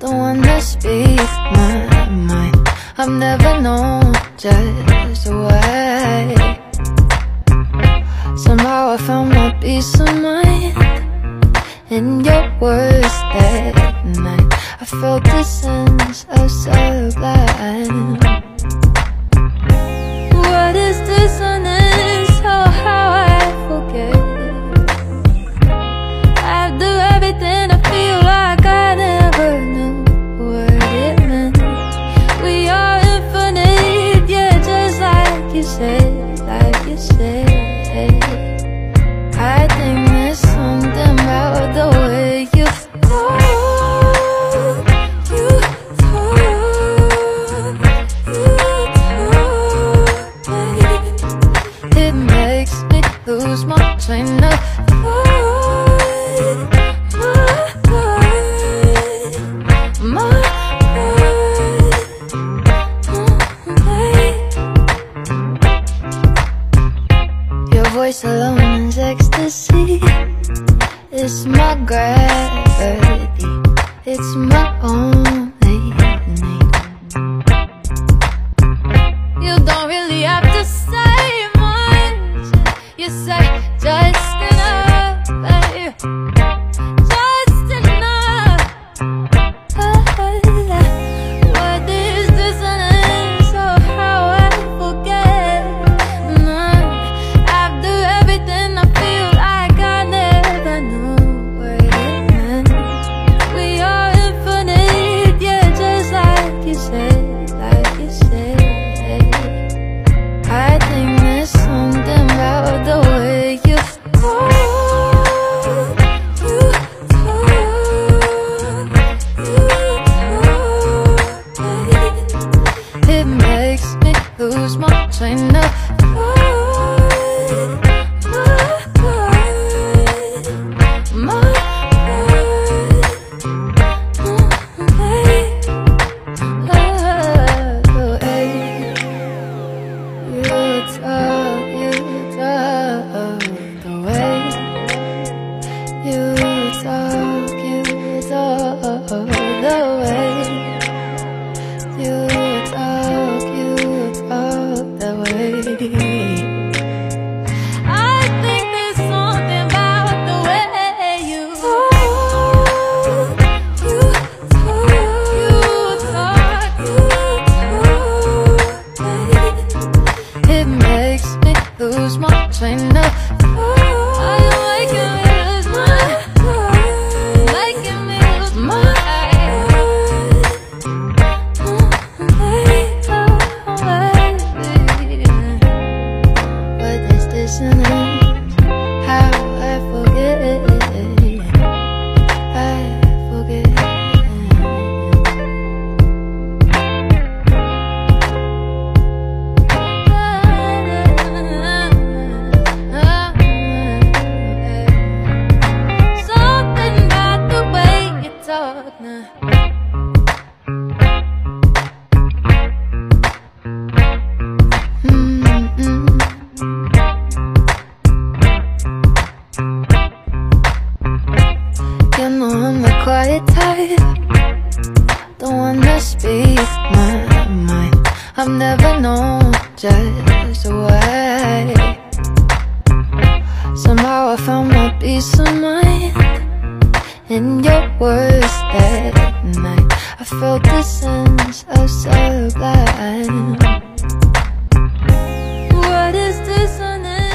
the one that speaks my mind. I've never known just why. Somehow I found my peace of mind in your words that night. I felt the sense of sublime. What is dissonance? Oh, how I forget. After everything I feel like I never knew what it meant. We are infinite, yeah, just like you said, like you said. I think there's something about the way you talk, it makes me lose my train of thought. Your voice alone is ecstasy. It's my gravity. It's my only need. You don't really have to say much. You say just enough, babe. Just enough. What is dissonance? Oh, how I forget. After everything I feel like I never knew what it meant. We are infinite, yeah, just like you said, like you said. I think there's something about the way you talk, it makes me lose my train of thought. Lose my train of thought. Are you making me lose my mind? Making me lose my what is dissonance? How I forget. I forget. You know I'm the quiet type, the one that speaks my mind. I've never known just why. Somehow I found my peace of mind in your words that night. I felt the sense of sublime. What is dissonance?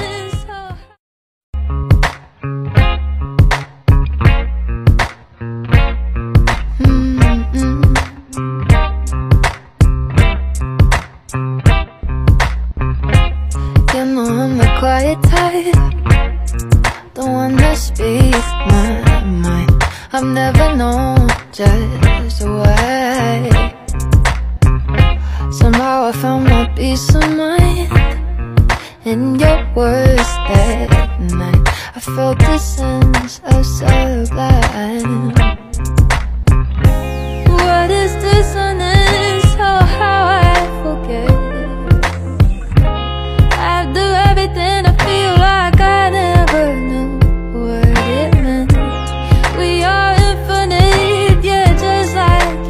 You know I'm the quiet type, the one that speaks my mind. I've never known just why. Somehow I found my peace of mind in your words that night. I felt the sense of sublime. What is dissonance? Oh, how I forget. After everything I feel like I never knew what it meant. We are infinite, yeah, just like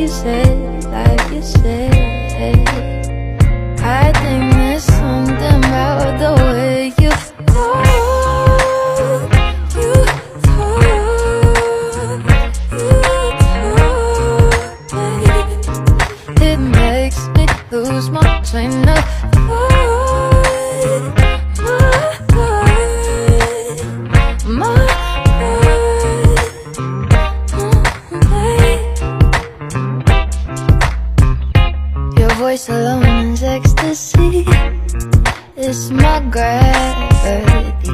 Barcelona's ecstasy. It's my gravity,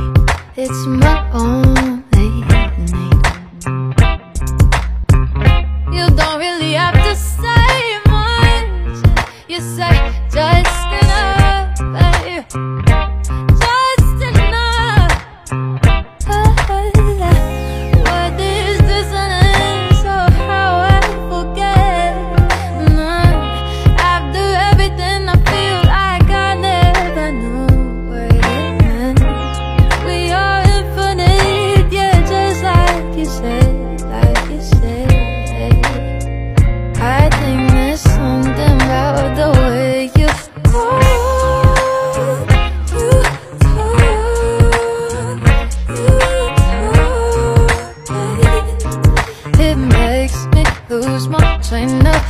it's my only need. You don't really have to say much. You say just enough, babe. Just enough. What is dissonance? Oh, how I forget. After everything I feel like I never knew what it meant. We are infinite, yeah, just like you said, like you said. I think there's something about the way you talk, it makes me lose my train of